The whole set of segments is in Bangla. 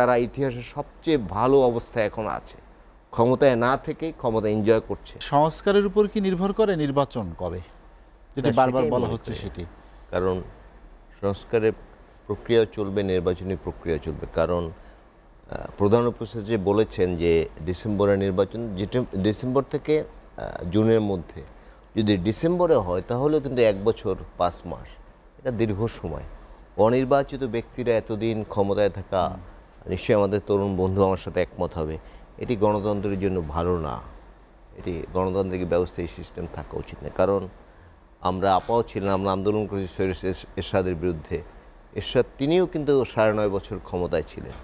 তারা ইতিহাসের সবচেয়ে ভালো অবস্থায় এখন আছে, ক্ষমতায় না থেকেই ক্ষমতা এনজয় করছে। সংস্কারের উপর কি নির্ভর করে নির্বাচন কবে, যেটা বারবার বলা হচ্ছে সেটি? কারণ সংস্কারের প্রক্রিয়া চলবে, নির্বাচনী প্রক্রিয়া চলবে। কারণ প্রধান উপদেষ্টা যে বলেছেন যে ডিসেম্বরে নির্বাচন, যেটা ডিসেম্বর থেকে জুনের মধ্যে, যদি ডিসেম্বরে হয় তাহলেও কিন্তু 1 বছর 5 মাস, এটা দীর্ঘ সময়। অনির্বাচিত ব্যক্তিরা এতদিন ক্ষমতায় থাকা, নিশ্চয়ই আমাদের তরুণ বন্ধু আমার সাথে একমত হবে, এটি গণতন্ত্রের জন্য ভালো না। এটি গণতান্ত্রিক ব্যবস্থায় এই সিস্টেম থাকা উচিত না। কারণ আমরা আপাও ছিলাম, আমরা আন্দোলন করেছি সৈয়দ এরশাদের বিরুদ্ধে। এরশাদ তিনিও কিন্তু 9.5 বছর ক্ষমতায় ছিলেন,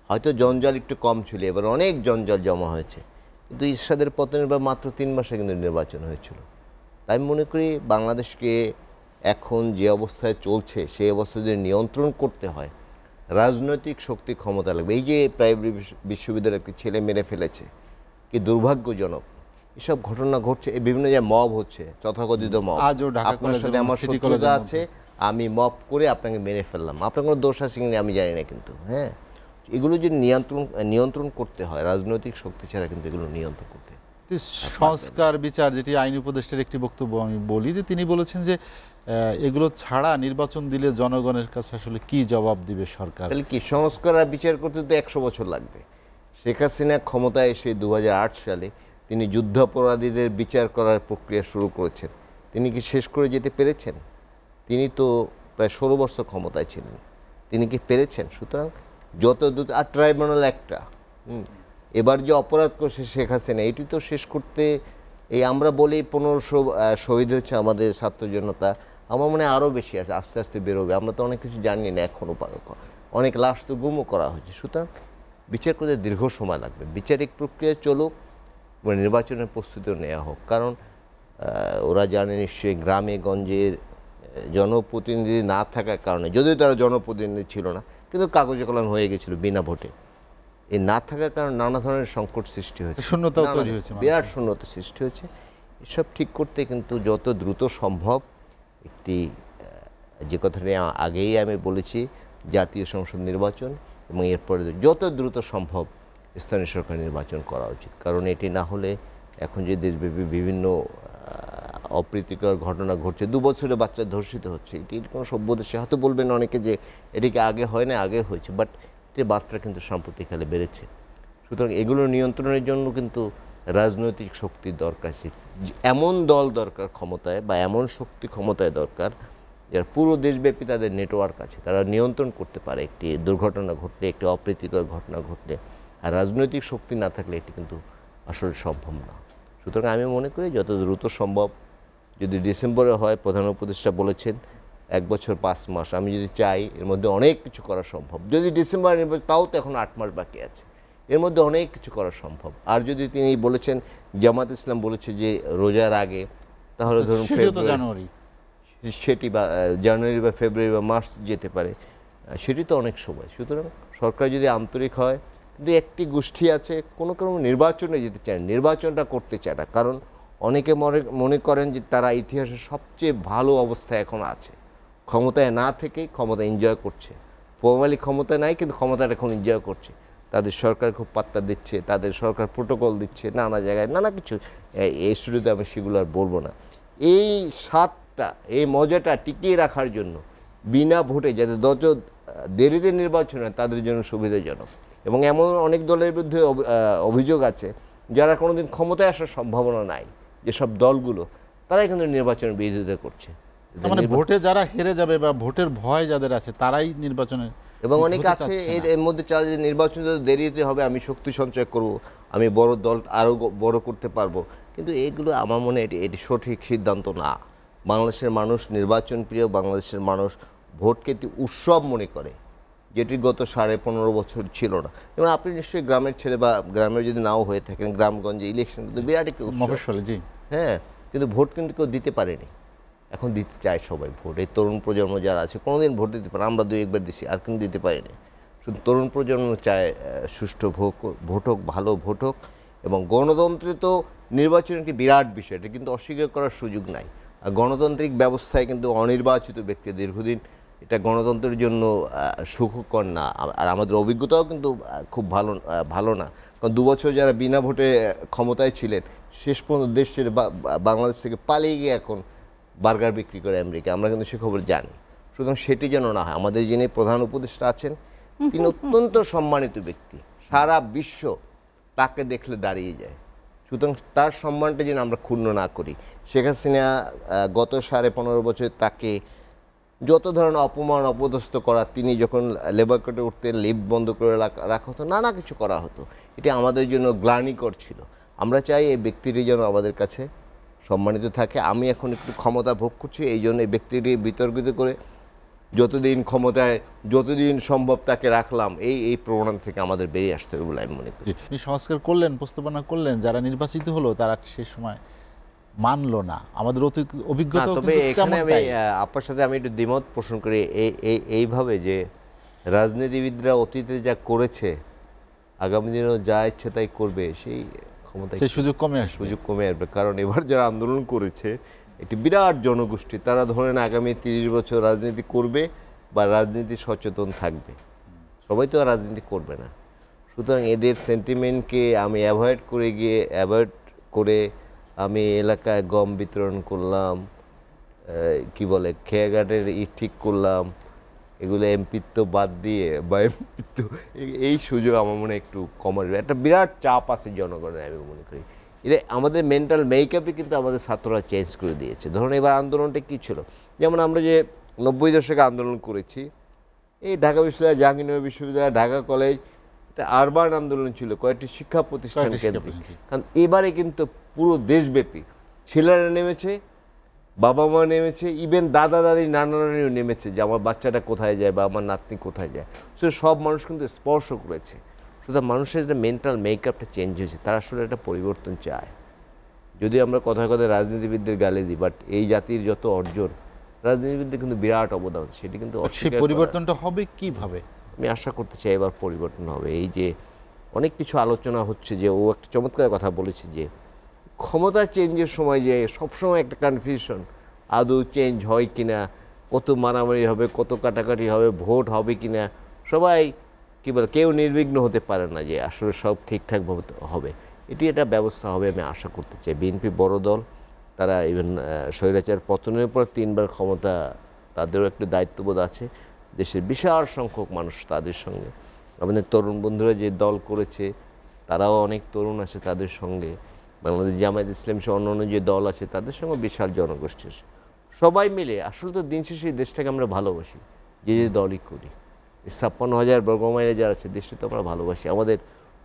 হয়তো জঞ্জাল একটু কম ছিল, এবার অনেক জঞ্জাল জমা হয়েছে, কিন্তু এরশাদের পতনের পর মাত্র 3 মাসে কিন্তু নির্বাচন হয়েছিল। তাই আমি মনে করি বাংলাদেশকে এখন যে অবস্থায় চলছে সেই অবস্থা যদি নিয়ন্ত্রণ করতে হয়, রাজনৈতিক শক্তি ক্ষমতা লাগবে। এই যে প্রাইমারি বিশ্ববিদ্যালয়ের একটি ছেলে মেরে ফেলেছে, কি দুর্ভাগ্যজনক এসব ঘটনা ঘটছে। এই বিভিন্ন জায়গায় মব হচ্ছে, তথাকথিত মব। আপনার সাথে আমার শত্রুতা আছে, আমি মব করে আপনাকে মেরে ফেললাম, আপনার কোনো দোষ আছে কিনা আমি জানি না, কিন্তু হ্যাঁ, এগুলো যদি নিয়ন্ত্রণ করতে হয় রাজনৈতিক শক্তি ছাড়া কিন্তু এগুলো নিয়ন্ত্রণ করতে। সংস্কার বিচার, যেটি আইন উপদেষ্টার একটি বক্তব্য আমি বলি, যে তিনি বলেছেন যে এগুলো ছাড়া নির্বাচন দিলে জনগণের কাছে আসলে কি জবাব দিবে সরকার? তাহলে কি সংস্কার আর বিচার করতে তো 100 বছর লাগবে। শেখ হাসিনা ক্ষমতায় এসে 2008 সালে তিনি যুদ্ধাপরাধীদের বিচার করার প্রক্রিয়া শুরু করেছেন। তিনি কি শেষ করে যেতে পেরেছেন? তিনি তো প্রায় 16 বছর ক্ষমতায় ছিলেন, তিনি কি পেরেছেন? সুতরাং যত দ্রুত, আর ট্রাইব্যুনাল একটা এবার যে অপরাধ করছে শেখ হাসিনা, এটি তো শেষ করতে, এই আমরা বলি 1500 শহীদ হচ্ছে আমাদের ছাত্র জনতা, আমার মনে হয় আরও বেশি আছে, আস্তে আস্তে বেরোবে। আমরা তো অনেক কিছু জানি না এখনও, অনেক লাশ তো গুমও করা হয়েছে। সুতরাং বিচার করতে দীর্ঘ সময় লাগবে। বিচারিক প্রক্রিয়া চলুক, নির্বাচনের প্রস্তুতিও নেওয়া হোক। কারণ ওরা জানে নিশ্চয়ই গ্রামে গঞ্জের জনপ্রতিনিধি না থাকার কারণে, যদিও তারা জনপ্রতিনিধি ছিল না, কিন্তু কাগজে কলম হয়ে গেছিল বিনা ভোটে, এই না থাকার কারণে নানা ধরনের সংকট সৃষ্টি হয়েছে, শূন্যতা তৈরি হয়েছে, বিরাট শূন্যতা সৃষ্টি হয়েছে। এসব ঠিক করতে কিন্তু যত দ্রুত সম্ভব একটি, যে কথাটি আগেই আমি বলেছি, জাতীয় সংসদ নির্বাচন এবং এরপরে যত দ্রুত সম্ভব স্থানীয় সরকার নির্বাচন করা উচিত। কারণ এটি না হলে এখন যে দেশব্যাপী বিভিন্ন অপ্রীতিকর ঘটনা ঘটছে, 2 বছরে বাচ্চা ধর্ষিত হচ্ছে, এটি কোনো সভ্য দেশে, হয়তো বলবেন অনেকে যে এটিকে আগে হয় না, আগে হয়েছে, বাট এটির মাত্রা কিন্তু সাম্প্রতিককালে বেড়েছে। সুতরাং এগুলো নিয়ন্ত্রণের জন্য কিন্তু রাজনৈতিক শক্তির দরকার, এমন দল দরকার ক্ষমতায়, বা এমন শক্তি ক্ষমতায় দরকার যার পুরো দেশব্যাপী তাদের নেটওয়ার্ক আছে, তারা নিয়ন্ত্রণ করতে পারে একটি দুর্ঘটনা ঘটলে, একটি অপ্রীতিকর ঘটনা ঘটলে। আর রাজনৈতিক শক্তি না থাকলে এটি কিন্তু আসলে সম্ভব না। সুতরাং আমি মনে করি যত দ্রুত সম্ভব, যদি ডিসেম্বরে হয়, প্রধান উপদেষ্টা বলেছেন 1 বছর 5 মাস, আমি যদি চাই এর মধ্যে অনেক কিছু করা সম্ভব। যদি ডিসেম্বরে নির্বাচন, তাও তো এখন 8 মাস বাকি আছে, এর মধ্যে অনেক কিছু করা সম্ভব। আর যদি তিনি বলেছেন, জামাত ইসলাম বলেছে যে রোজার আগে, তাহলে ধরুন জানুয়ারি, সেটি বা জানুয়ারি বা ফেব্রুয়ারি বা মার্চ যেতে পারে, সেটি তো অনেক সময়। সুতরাং সরকার যদি আন্তরিক হয়, কিন্তু একটি গোষ্ঠী আছে কোনো নির্বাচনে যেতে চায়, নির্বাচনটা করতে চায় না। কারণ অনেকে মনে করেন যে তারা ইতিহাসের সবচেয়ে ভালো অবস্থায় এখন আছে, ক্ষমতায় না থেকেই ক্ষমতা এনজয় করছে। ফর্মালি ক্ষমতা নাই, কিন্তু ক্ষমতাটা এখন এনজয় করছে। তাদের সরকার খুব পাত্তা দিচ্ছে, তাদের সরকার প্রোটোকল দিচ্ছে নানা জায়গায়, নানা কিছু, এই স্টুডিওতে আমি সেগুলো আর বলবো না। এই স্বাদটা, এই মজাটা টিকিয়ে রাখার জন্য বিনা ভোটে যাতে যত দেরিতে নির্বাচন হয় তাদের জন্য সুবিধাজনক। এবং এমন অনেক দলের বিরুদ্ধে অভিযোগ আছে যারা কোনোদিন ক্ষমতায় আসার সম্ভাবনা নাই, যেসব দলগুলো, তারাই কিন্তু নির্বাচনের বিরোধিতা করছে। মানে ভোটে যারা হেরে যাবে বা ভোটের ভয় যাদের আছে তারাই নির্বাচনে, এবং অনেক আছে এর মধ্যে চায় যে নির্বাচন যদি দেরিতে হবে, আমি শক্তি সঞ্চয় করব, আমি বড় দল আরও বড় করতে পারবো। কিন্তু এগুলো আমার মনে হয় এটি সঠিক সিদ্ধান্ত না। বাংলাদেশের মানুষ নির্বাচন প্রিয়, বাংলাদেশের মানুষ ভোটকে একটি উৎসব মনে করে, যেটি গত 15.5 বছর ছিল না। যেমন আপনি নিশ্চয়ই গ্রামের ছেলে, বা গ্রামের যদি নাও হয়ে থাকেন, গ্রামগঞ্জে ইলেকশন কিন্তু বিরাট একটি উৎসব। হ্যাঁ, কিন্তু ভোট কিন্তু কেউ দিতে পারেনি, এখন দিতে চায় সবাই ভোট। এই তরুণ প্রজন্ম যারা আছে কোনোদিন ভোট দিতে পারে, আমরা 2-1 দিছি, আর কিন্তু দিতে পারিনি। শুধু তরুণ প্রজন্ম চায় সুষ্ঠু ভোট হোক, ভালো ভোট হোক। এবং গণতন্ত্রে তো নির্বাচন একটি বিরাট বিষয়, এটা কিন্তু অস্বীকার করার সুযোগ নাই। আর গণতান্ত্রিক ব্যবস্থায় কিন্তু অনির্বাচিত ব্যক্তি দীর্ঘদিন এটা গণতন্ত্রের জন্য সুখকর না। আর আমাদের অভিজ্ঞতাও কিন্তু খুব ভালো না, কারণ 2 বছর যারা বিনা ভোটে ক্ষমতায় ছিলেন শেষ পর্যন্ত দেশ ছেড়ে বাংলাদেশ থেকে পালিয়ে গিয়ে এখন বার্গার বিক্রি করে আমেরিকা, আমরা কিন্তু সে খবর জানি। সুতরাং সেটি যেন না হয়। আমাদের যিনি প্রধান উপদেষ্টা আছেন তিনি অত্যন্ত সম্মানিত ব্যক্তি, সারা বিশ্ব তাকে দেখলে দাঁড়িয়ে যায়। সুতরাং তার সম্মানটা যেন আমরা ক্ষুণ্ণ না করি। শেখ হাসিনা গত 15.5 বছর তাকে যত ধরনের অপমান অপদস্থ করা, তিনি যখন লেবার কোর্টে উঠতেন লিফট বন্ধ করে রাখা হতো, নানা কিছু করা হতো, এটি আমাদের জন্য গ্লানিকর ছিল। আমরা চাই এই ব্যক্তিটি যেন আমাদের কাছে সম্মানিত থাকে। আমি এখন একটু ক্ষমতা ভোগ করছি, এই জন্য এই ব্যক্তিটি বিতর্কিত করে যতদিন ক্ষমতায় যতদিন সম্ভব তাকে রাখলাম, এই প্রবণতা থেকে আমাদের বেরিয়ে আসতে হবে বলে আমি মনে করি। সংস্কার করলেন, প্রস্তাবনা করলেন, যারা নির্বাচিত হলো তারা সে সময় মানলো না। আমাদের অভিজ্ঞতা। তবে এখানে আমি আপনার সাথে আমি একটু দ্বিমত পোষণ করি এইভাবে যে রাজনীতিবিদরা অতীতে যা করেছে আগামী দিনেও যা ইচ্ছে তাই করবে, সেই ক্ষমতায় সুযোগ কমে আসবে। কারণ এবার যারা আন্দোলন করেছে একটি বিরাট জনগোষ্ঠী, তারা ধরেন আগামী 30 বছর রাজনীতি করবে বা রাজনীতি সচেতন থাকবে, সবাই তো আর রাজনীতি করবে না। সুতরাং এদের সেন্টিমেন্টকে আমি অ্যাভয়েড করে আমি এলাকায় গম বিতরণ করলাম, কি বলে খেয়াঘাটের ঠিক করলাম, এগুলো এমপিত্ব বাদ দিয়ে বা এমপিত্ব এই সুযোগ আমার মনে একটু কমার একটা বিরাট চাপ আছে জনগণের, আমি মনে করি। এটা আমাদের মেন্টাল মেকআপে কিন্তু আমাদের ছাত্ররা চেঞ্জ করে দিয়েছে। ধরুন এবার আন্দোলনটা কী ছিল, যেমন আমরা যে 90 দশকে আন্দোলন করেছি, এই ঢাকা বিশ্ববিদ্যালয়, জাহাঙ্গীরনগর বিশ্ববিদ্যালয়, ঢাকা কলেজ, এটা আরবান আন্দোলন ছিল, কয়েকটি শিক্ষা প্রতিষ্ঠান কেন্দ্রিক। কারণ এবারে কিন্তু পুরো দেশব্যাপী ছেলেরা নেমেছে, বাবা মা নেমেছে, ইভেন দাদা দাদি নানা নানিও নেমেছে যে আমার বাচ্চাটা কোথায় যায় বা আমার নাতনি কোথায় যায়। সব মানুষ কিন্তু স্পর্শ করেছে। সুতরাং মানুষের যে মেন্টাল মেকআপটা চেঞ্জ হয়েছে, তারা আসলে একটা পরিবর্তন চায়। যদি আমরা কথায় কথায় রাজনীতিবিদদের গালি দিই, বাট এই জাতির যত অর্জন, রাজনীতিবিদদের কিন্তু বিরাট অবদান আছে, সেটি কিন্তু পরিবর্তনটা হবে কিভাবে আমি আশা করতে চাই এবার পরিবর্তন হবে। এই যে অনেক কিছু আলোচনা হচ্ছে, যে ও একটা চমৎকার কথা বলেছে যে ক্ষমতা চেঞ্জের সময় যে সবসময় একটা কনফিউশন, আদৌ চেঞ্জ হয় কিনা, কত মারামারি হবে, কত কাটাকাটি হবে, ভোট হবে কিনা, সবাই কী বলে কেউ নির্বিঘ্ন হতে পারে না যে আসলে সব ঠিকঠাকভাবে হবে। এটি একটা ব্যবস্থা হবে আমি আশা করতে চাই। বিএনপি বড় দল, তারা ইভেন স্বৈরাচার পতনের পর 3 বার ক্ষমতা, তাদেরও একটু দায়িত্ববোধ আছে। দেশের বিশাল সংখ্যক মানুষ তাদের সঙ্গে, আমাদের তরুণ বন্ধুরা যে দল করেছে তারাও অনেক তরুণ আছে তাদের সঙ্গে, বাংলাদেশ জামায়াত ইসলামী সহ অন্যান্য যে দল আছে তাদের সঙ্গে বিশাল জনগোষ্ঠী আছে। সবাই মিলে আসলে তো দিন শেষে এই দেশটাকে আমরা ভালোবাসি, যে দলই করি। এই 56,000 বর্গমাইলে যারা আছে, দেশটা তো আমরা ভালোবাসি। আমাদের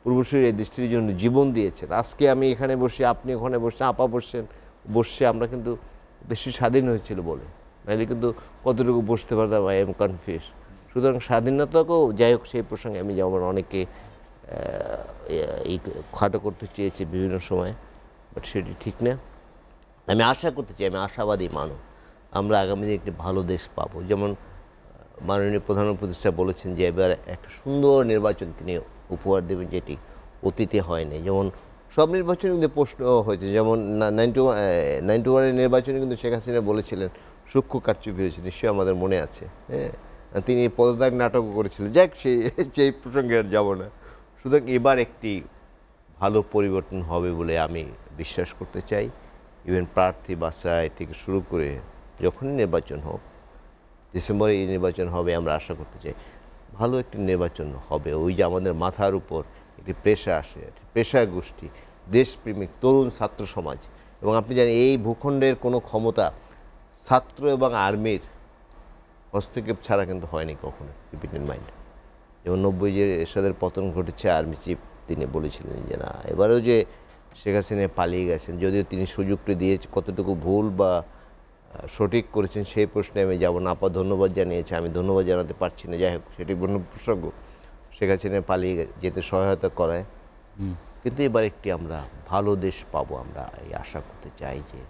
পূর্বসূরি এই দেশটির জন্য জীবন দিয়েছেন। আজকে আমি এখানে বসে, আপনি ওখানে বসে, আপা বসছে, আমরা কিন্তু দেশটি স্বাধীন হয়েছিল বলে, নাহলে কিন্তু কতটুকু বসতে পারতাম, আই এম কনফিউজ। সুতরাং স্বাধীনতাকেও যাই হোক, সেই প্রসঙ্গে আমি যেমন অনেকে এই খাটো করতে চেয়েছে বিভিন্ন সময়, বাট সেটি ঠিক না। আমি আশা করতে চাই, আমি আশাবাদী মানুষ, আমরা আগামী দিনে একটি ভালো দেশ পাবো। যেমন মাননীয় প্রধান উপদেষ্টা বলেছেন যে এবার একটা সুন্দর নির্বাচন তিনি উপহার দেবেন, যেটি অতীতে হয়নি। যেমন সব নির্বাচনে কিন্তু প্রশ্ন হয়েছে, যেমন 91-এর নির্বাচনে কিন্তু শেখ হাসিনা বলেছিলেন সূক্ষ্ম কারচুপি হয়েছে, নিশ্চয়ই আমাদের মনে আছে। হ্যাঁ, তিনি পদত্যাগ নাটকও করেছিলেন। যাক, সেই প্রসঙ্গে আর যাব না। সুতরাং এবার একটি ভালো পরিবর্তন হবে বলে আমি বিশ্বাস করতে চাই। ইভেন প্রার্থী বাছাই থেকে শুরু করে যখনই নির্বাচন হোক, ডিসেম্বরে এই নির্বাচন হবে, আমরা আশা করতে চাই ভালো একটি নির্বাচন হবে। ওই যে আমাদের মাথার উপর একটি পেশা আসে, পেশা গোষ্ঠী, দেশপ্রেমিক তরুণ ছাত্র সমাজ, এবং আপনি জানেন এই ভূখণ্ডের কোনো ক্ষমতা ছাত্র এবং আর্মির হস্তক্ষেপ ছাড়া কিন্তু হয়নি কখনো। Keep it in mind. যেমন 90 যে এরশাদের পতন ঘটেছে, আর্মি চিফ তিনি বলেছিলেন যে না, এবারেও যে শেখ হাসিনা পালিয়ে গেছেন, যদিও তিনি সুযোগটি দিয়েছে, কতটুকু ভুল বা সঠিক করেছেন সেই প্রশ্নে আমি যাব না। আপা ধন্যবাদ জানিয়েছে, আমি ধন্যবাদ জানাতে পারছি না, যাই হোক সেটি বন্য প্রসঙ্গ। শেখ হাসিনা পালিয়ে যেতে সহায়তা করায়, কিন্তু এবার একটি আমরা ভালো দেশ পাবো, আমরা এই আশা করতে চাই যে